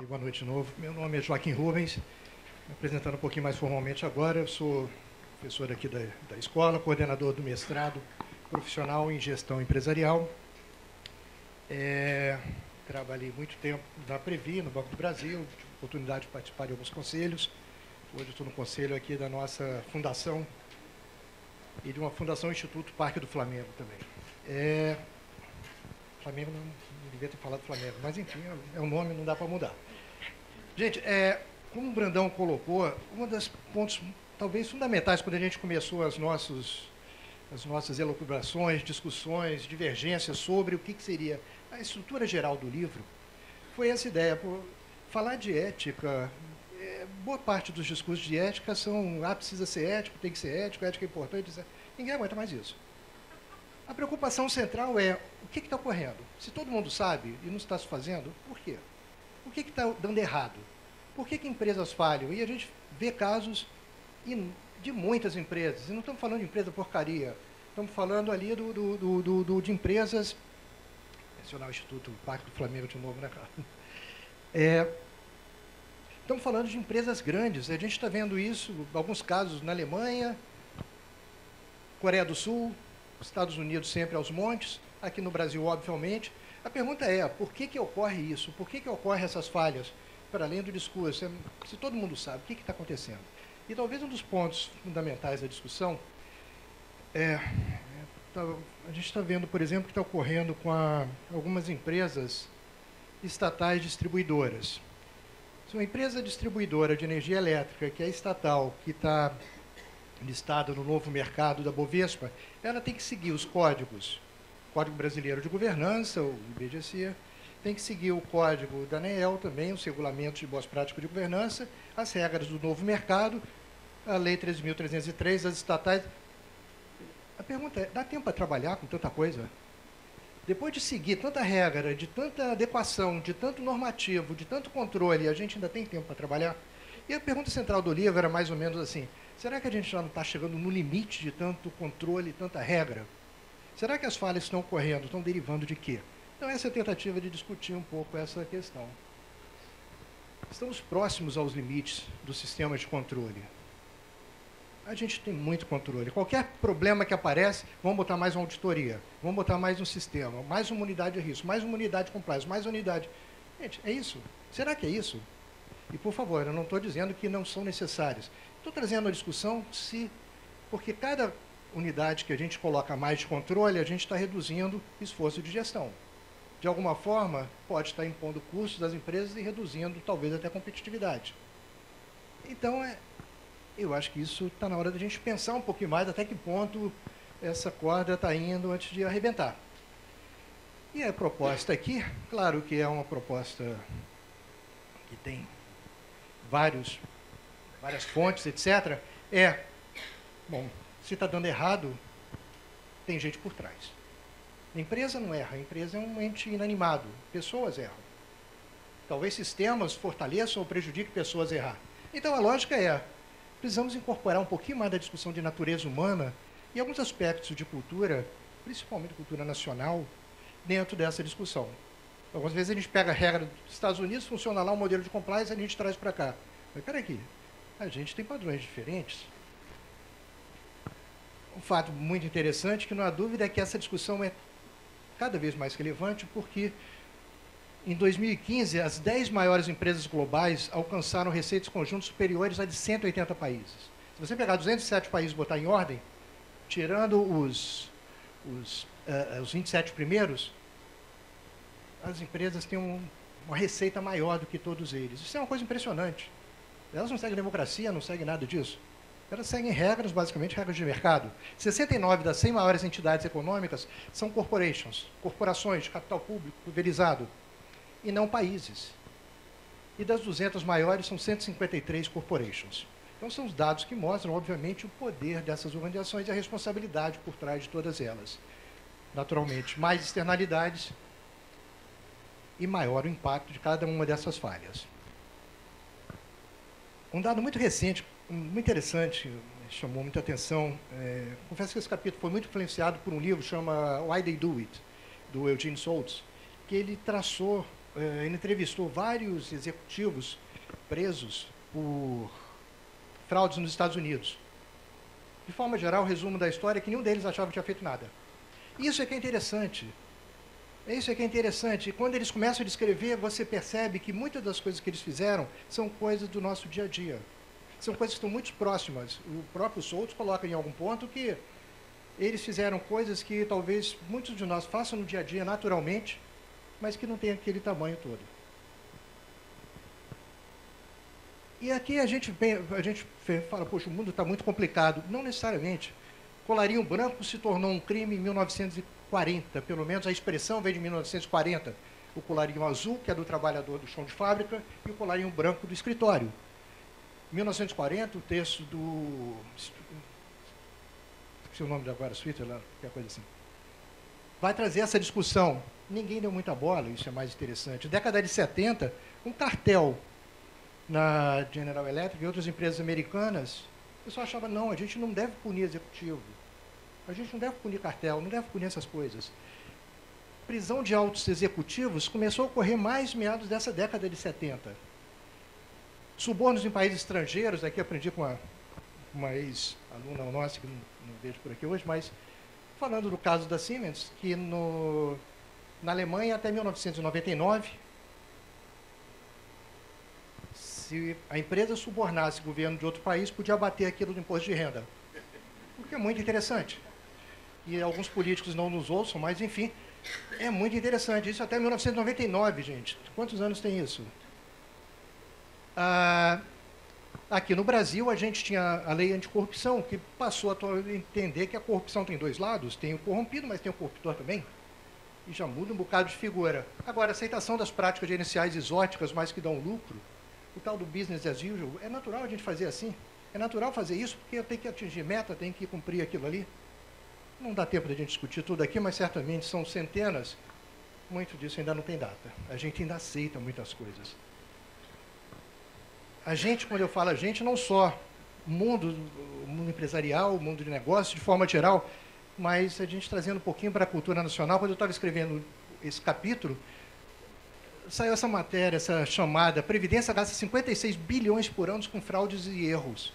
Boa noite de novo. Meu nome é Joaquim Rubens, me apresentando um pouquinho mais formalmente agora. Eu sou professor aqui da escola, coordenador do mestrado profissional em gestão empresarial. Trabalhei muito tempo na Previ, no Banco do Brasil, tive a oportunidade de participar de alguns conselhos. Hoje estou no conselho aqui da nossa fundação e de uma fundação Instituto Parque do Flamengo também. Flamengo não devia ter falado Flamengo, mas enfim, é um nome, não dá para mudar. Gente, como o Brandão colocou, um dos pontos talvez fundamentais quando a gente começou as nossas elucubrações, discussões, divergências sobre o que seria a estrutura geral do livro, foi essa ideia. Falar de ética, boa parte dos discursos de ética são, precisa ser ético, tem que ser ético, ética é importante, ninguém aguenta mais isso. A preocupação central é o que está ocorrendo. Se todo mundo sabe e não está se fazendo, por quê? O que está dando errado? Por que empresas falham? E a gente vê casos de muitas empresas. E não estamos falando de empresa porcaria. Estamos falando ali de empresas... Mencionar o Instituto Parque do Flamengo de novo, né, cara? Estamos falando de empresas grandes. A gente está vendo isso, alguns casos na Alemanha, Coreia do Sul, Estados Unidos sempre aos montes, aqui no Brasil, obviamente. A pergunta é, por que ocorre isso? Por que ocorrem essas falhas? Para além do discurso, se todo mundo sabe, o que está acontecendo? E talvez um dos pontos fundamentais da discussão a gente está vendo, por exemplo, o que está ocorrendo com algumas empresas estatais distribuidoras. Se uma empresa distribuidora de energia elétrica, que é estatal, que está listada no novo mercado da Bovespa, ela tem que seguir os códigos, Código Brasileiro de Governança, o IBGC, tem que seguir o código da ANEEL também, os regulamentos de boas práticas de governança, as regras do novo mercado, a Lei 13.303, as estatais. A pergunta é, dá tempo para trabalhar com tanta coisa? Depois de seguir tanta regra, de tanta adequação, de tanto normativo, de tanto controle, a gente ainda tem tempo para trabalhar? E a pergunta central do livro era mais ou menos assim, será que a gente já não está chegando no limite de tanto controle, tanta regra? Será que as falhas estão ocorrendo, estão derivando de quê? Então, essa é a tentativa de discutir um pouco essa questão. Estamos próximos aos limites do sistema de controle. A gente tem muito controle. Qualquer problema que aparece, vamos botar mais uma auditoria, vamos botar mais um sistema, mais uma unidade de risco, mais uma unidade de compliance, mais uma unidade. Gente, é isso? Será que é isso? E, por favor, eu não estou dizendo que não são necessárias. Estou trazendo a discussão porque cada unidade que a gente coloca mais de controle, a gente está reduzindo esforço de gestão. De alguma forma, pode estar impondo custos das empresas e reduzindo, talvez, até a competitividade. Então, eu acho que isso está na hora da gente pensar um pouquinho mais até que ponto essa corda está indo antes de arrebentar. E a proposta aqui, claro que é uma proposta que tem várias fontes, etc. Bom, se está dando errado, tem gente por trás. A empresa não erra, a empresa é um ente inanimado, pessoas erram. Talvez sistemas fortaleçam ou prejudiquem pessoas a errar. Então a lógica precisamos incorporar um pouquinho mais da discussão de natureza humana e alguns aspectos de cultura, principalmente cultura nacional, dentro dessa discussão. Algumas vezes a gente pega a regra dos Estados Unidos, funciona lá um modelo de compliance, a gente traz para cá. Mas espera aqui, a gente tem padrões diferentes. Um fato muito interessante, que não há dúvida, é que essa discussão é cada vez mais relevante, porque em 2015, as 10 maiores empresas globais alcançaram receitas conjuntas superiores a de 180 países. Se você pegar 207 países e botar em ordem, tirando os 27 primeiros, as empresas têm uma receita maior do que todos eles. Isso é uma coisa impressionante. Elas não seguem democracia, não seguem nada disso. Elas seguem regras, basicamente regras de mercado. 69 das 100 maiores entidades econômicas são corporações de capital público pulverizado, e não países. E das 200 maiores, são 153 corporations. Então, são os dados que mostram, obviamente, o poder dessas organizações e a responsabilidade por trás de todas elas. Naturalmente, mais externalidades e maior o impacto de cada uma dessas falhas. Um dado muito recente, muito interessante, chamou muita atenção. Confesso que esse capítulo foi muito influenciado por um livro que chama Why They Do It, do Eugene Schultz, que ele traçou ele entrevistou vários executivos presos por fraudes nos Estados Unidos. De forma geral, o resumo da história é que nenhum deles achava que tinha feito nada. Isso é que é interessante. Isso é que é interessante. E quando eles começam a descrever, você percebe que muitas das coisas que eles fizeram são coisas do nosso dia a dia. São coisas que estão muito próximas. O próprio Souto coloca em algum ponto que eles fizeram coisas que talvez muitos de nós façam no dia a dia naturalmente, mas que não tem aquele tamanho todo. E aqui a gente fala, poxa, o mundo está muito complicado. Não necessariamente. Colarinho branco se tornou um crime em 1940, pelo menos a expressão vem de 1940. O colarinho azul, que é do trabalhador do chão de fábrica, e o colarinho branco do escritório. Em 1940, o texto do... Esqueci o nome de agora, Switzerland, qualquer coisa assim. Vai trazer essa discussão. Ninguém deu muita bola, isso é mais interessante. Década de 70, um cartel na General Electric e outras empresas americanas, o pessoal achava, não, a gente não deve punir executivo, a gente não deve punir cartel, não deve punir essas coisas. Prisão de altos executivos começou a ocorrer mais meados dessa década de 70. Subornos em países estrangeiros, aqui aprendi com uma ex-aluna nossa, que não vejo por aqui hoje, mas falando do caso da Siemens, que na Alemanha, até 1999, se a empresa subornasse o governo de outro país, podia abater aquilo do imposto de renda. O que é muito interessante. E alguns políticos não nos ouçam, mas, enfim, é muito interessante. Isso até 1999, gente. Quantos anos tem isso? Aqui no Brasil, a gente tinha a lei anticorrupção, que passou a entender que a corrupção tem dois lados. Tem o corrompido, mas tem o corruptor também. E já muda um bocado de figura. Agora, a aceitação das práticas gerenciais exóticas, mas que dão lucro, o tal do business as usual, é natural a gente fazer assim. É natural fazer isso, porque eu tenho que atingir meta, tenho que cumprir aquilo ali. Não dá tempo de a gente discutir tudo aqui, mas certamente são centenas. Muito disso ainda não tem data. A gente ainda aceita muitas coisas. A gente, quando eu falo a gente, não só o mundo empresarial, o mundo de negócios, de forma geral, mas a gente trazendo um pouquinho para a cultura nacional. Quando eu estava escrevendo esse capítulo, saiu essa matéria, essa chamada, Previdência gasta 56 bilhões por ano com fraudes e erros.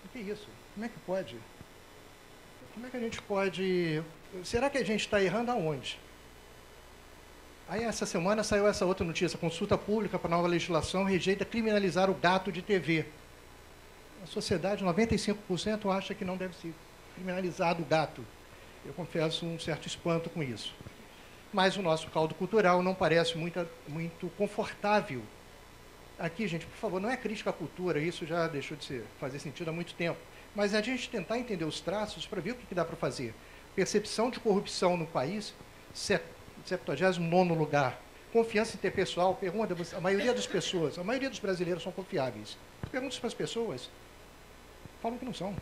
O que é isso? Como é que pode? Como é que a gente pode... Será que a gente está errando aonde? Aí, essa semana, saiu essa outra notícia, consulta pública para a nova legislação rejeita criminalizar o gato de TV. A sociedade, 95% acha que não deve ser criminalizado o gato. Eu confesso um certo espanto com isso. Mas o nosso caldo cultural não parece muito confortável. Aqui, gente, por favor, não é crítica à cultura, isso já deixou de fazer sentido há muito tempo. Mas é a gente tentar entender os traços para ver o que dá para fazer. Percepção de corrupção no país, 79º lugar. Confiança interpessoal, pergunta, a maioria das pessoas, a maioria dos brasileiros são confiáveis. Pergunta para as pessoas, falam que não são.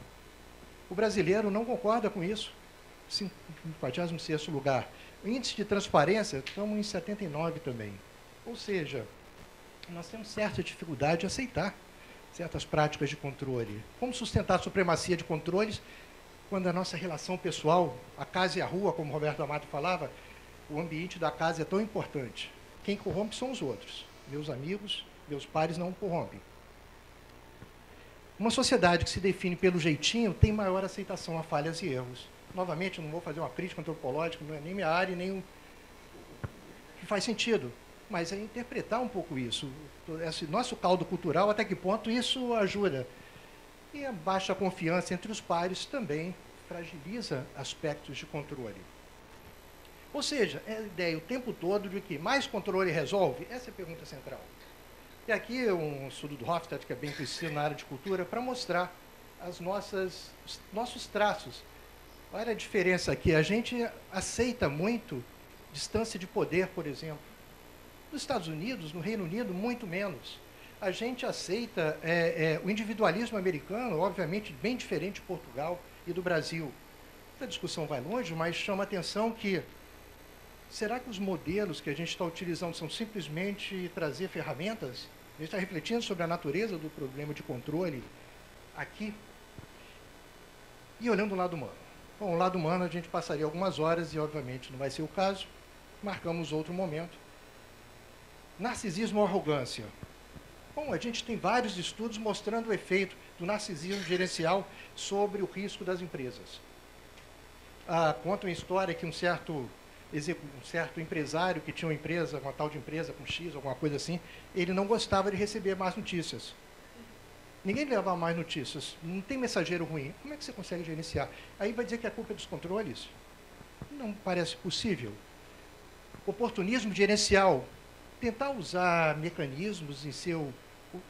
O brasileiro não concorda com isso. 56º lugar. O índice de transparência, estamos em 79 também. Ou seja, nós temos certa dificuldade de aceitar certas práticas de controle. Como sustentar a supremacia de controles quando a nossa relação pessoal, a casa e a rua, como Roberto Amato falava, o ambiente da casa é tão importante. Quem corrompe são os outros. Meus amigos, meus pares não corrompem. Uma sociedade que se define pelo jeitinho tem maior aceitação a falhas e erros. Novamente, não vou fazer uma crítica antropológica, não é nem minha área, nem o que faz sentido. Mas é interpretar um pouco isso. Esse nosso caldo cultural, até que ponto isso ajuda. E a baixa confiança entre os pares também fragiliza aspectos de controle. Ou seja, é a ideia o tempo todo de que mais controle resolve? Essa é a pergunta central. E aqui um estudo do Hofstede, que é bem conhecido na área de cultura, para mostrar os nossos traços. Olha a diferença aqui. A gente aceita muito distância de poder, por exemplo. Nos Estados Unidos, no Reino Unido, muito menos. A gente aceita o individualismo americano, obviamente, bem diferente de Portugal e do Brasil. A discussão vai longe, mas chama a atenção que será que os modelos que a gente está utilizando são simplesmente trazer ferramentas? A gente está refletindo sobre a natureza do problema de controle aqui. E olhando o lado humano. Bom, o lado humano a gente passaria algumas horas e, obviamente, não vai ser o caso. Marcamos outro momento. Narcisismo ou arrogância? Bom, a gente tem vários estudos mostrando o efeito do narcisismo gerencial sobre o risco das empresas. Conta uma história que um certo empresário que tinha uma empresa, uma tal de empresa com X, alguma coisa assim, ele não gostava de receber mais notícias. Ninguém leva mais notícias, não tem mensageiro ruim. Como é que você consegue gerenciar? Aí vai dizer que a culpa é dos controles? Não parece possível. Oportunismo gerencial. Tentar usar mecanismos em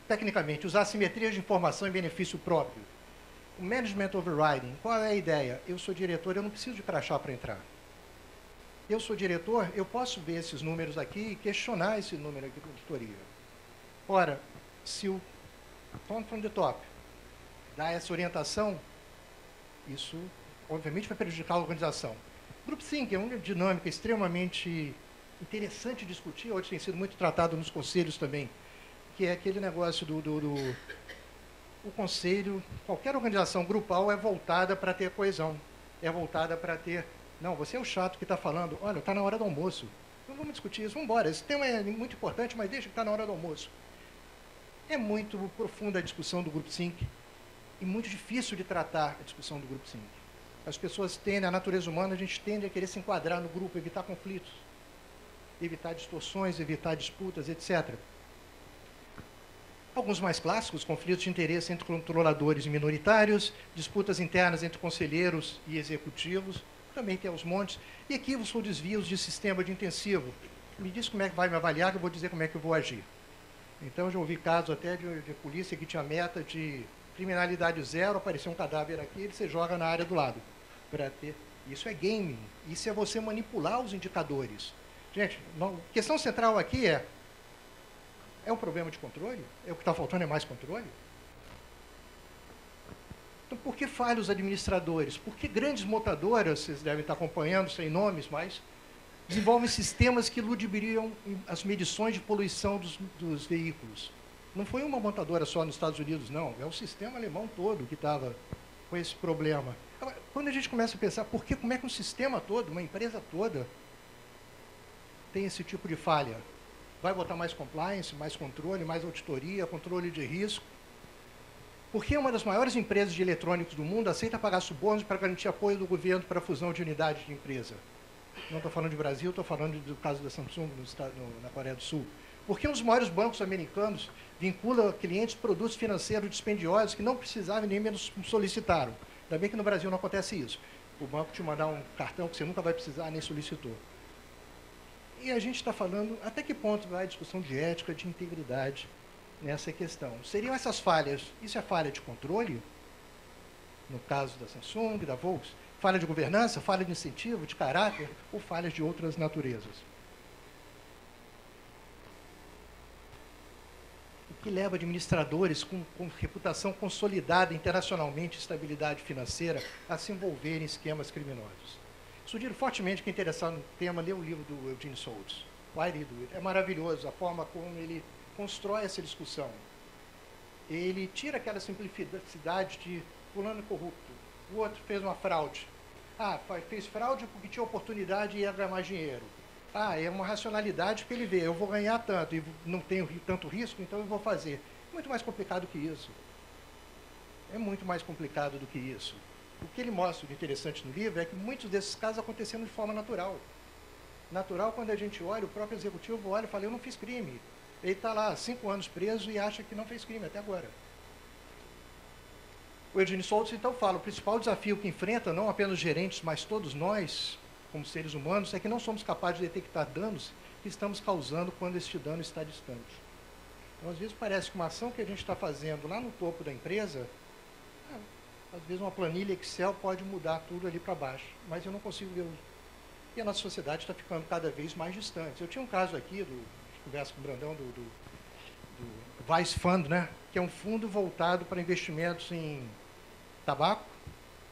tecnicamente, usar assimetrias de informação em benefício próprio. O management overriding, qual é a ideia? Eu sou diretor, eu não preciso de crachá para entrar. Eu sou diretor, eu posso ver esses números aqui e questionar esse número aqui para a auditoria. Ora, se o tone from the top dá essa orientação, isso obviamente vai prejudicar a organização. Group Think é uma dinâmica extremamente interessante de discutir, hoje tem sido muito tratado nos conselhos também, que é aquele negócio o conselho, qualquer organização grupal é voltada para ter coesão, é voltada para ter, não, você é o chato que está falando, olha, está na hora do almoço, não vamos discutir isso, vamos embora, esse tema é muito importante, mas deixa que está na hora do almoço. É muito profunda a discussão do Group Think e muito difícil de tratar a discussão do Group Think. As pessoas tendem, a natureza humana, a gente tende a querer se enquadrar no grupo, evitar conflitos, evitar distorções, evitar disputas, etc. Alguns mais clássicos, conflitos de interesse entre controladores e minoritários, disputas internas entre conselheiros e executivos, também tem aos montes, e equívocos ou desvios de sistema de intensivo. Me diz como é que vai me avaliar, que eu vou dizer como é que eu vou agir. Então, já ouvi casos até de polícia que tinha meta de criminalidade zero, apareceu um cadáver aqui, ele se joga na área do lado. Isso é gaming, isso é você manipular os indicadores. Gente, a questão central aqui é um problema de controle? É o que está faltando é mais controle? Então, por que falham os administradores? Por que grandes montadoras, vocês devem estar acompanhando, sem nomes, mas desenvolvem sistemas que ludibriam as medições de poluição dos veículos? Não foi uma montadora só nos Estados Unidos, não. É o sistema alemão todo que estava com esse problema. Agora, quando a gente começa a pensar, como é que um sistema todo, uma empresa toda, tem esse tipo de falha? Vai botar mais compliance, mais controle, mais auditoria, controle de risco? Porque uma das maiores empresas de eletrônicos do mundo aceita pagar subornos para garantir apoio do governo para a fusão de unidades de empresa. Não estou falando de Brasil, estou falando do caso da Samsung na Coreia do Sul. Porque um dos maiores bancos americanos vincula clientes produtos financeiros dispendiosos que não precisavam e nem menos solicitaram. Ainda bem que no Brasil não acontece isso. O banco te mandar um cartão que você nunca vai precisar, nem solicitou. E a gente está falando até que ponto vai a discussão de ética, de integridade nessa questão. Seriam essas falhas, isso é falha de controle, no caso da Samsung, da Volks, falha de governança, falha de incentivo, de caráter, ou falhas de outras naturezas? O que leva administradores com reputação consolidada internacionalmente, estabilidade financeira, a se envolverem em esquemas criminosos? Sugiro fortemente que interessado no tema, lê o livro do Eugene Schultz, Why Did He Do It? É maravilhoso a forma como ele constrói essa discussão. Ele tira aquela simplicidade de fulano corrupto, o outro fez uma fraude. Fez fraude porque tinha oportunidade e ia ganhar mais dinheiro. É uma racionalidade que ele vê, eu vou ganhar tanto e não tenho tanto risco, então eu vou fazer. É muito mais complicado que isso. É muito mais complicado do que isso. O que ele mostra de interessante no livro é que muitos desses casos aconteceram de forma natural. Natural quando a gente olha, o próprio executivo olha e fala, eu não fiz crime. Ele está lá 5 anos preso e acha que não fez crime até agora. O Eugene Schultz então fala, o principal desafio que enfrenta, não apenas os gerentes, mas todos nós, como seres humanos, é que não somos capazes de detectar danos que estamos causando quando este dano está distante. Então, às vezes, parece que uma ação que a gente está fazendo lá no topo da empresa, às vezes uma planilha Excel pode mudar tudo ali para baixo, mas eu não consigo ver. E a nossa sociedade está ficando cada vez mais distante. Eu tinha um caso aqui, conversa com o Brandão, do Vice Fund, né, que é um fundo voltado para investimentos em tabaco,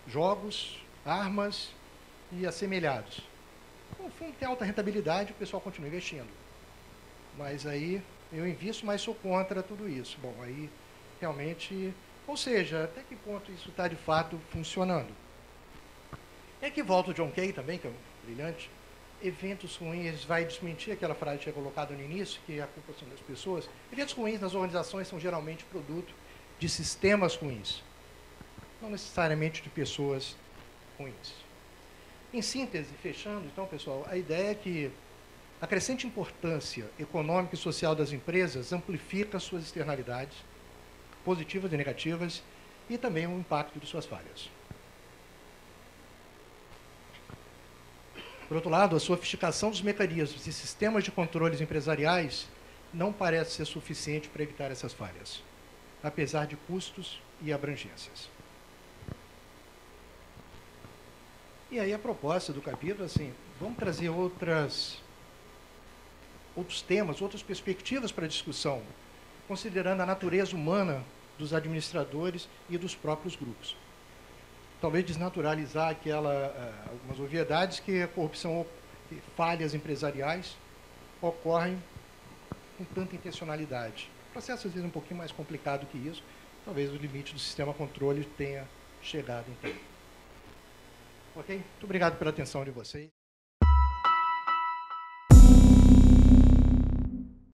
jogos, armas e assemelhados. Um fundo que tem alta rentabilidade, o pessoal continua investindo. Mas aí eu invisto, mas sou contra tudo isso. Bom, aí realmente... Ou seja, até que ponto isso está de fato funcionando? É que volta o John Kay também, que é um brilhante. eventos ruins, vai desmentir aquela frase que tinha colocado no início, que a culpa são das pessoas. Eventos ruins nas organizações são geralmente produto de sistemas ruins, não necessariamente de pessoas ruins. Em síntese, fechando, então, pessoal, a ideia é que a crescente importância econômica e social das empresas amplifica suas externalidades, positivas e negativas, e também o impacto de suas falhas. Por outro lado, a sofisticação dos mecanismos e sistemas de controles empresariais não parece ser suficiente para evitar essas falhas, apesar de custos e abrangências. E aí a proposta do capítulo, assim, vamos trazer outros temas, outras perspectivas para a discussão, considerando a natureza humana dos administradores e dos próprios grupos. Talvez desnaturalizar algumas obviedades que a corrupção e falhas empresariais ocorrem com tanta intencionalidade. O processo, às vezes, é um pouquinho mais complicado que isso. Talvez o limite do sistema controle tenha chegado, então. Ok? Muito obrigado pela atenção de vocês.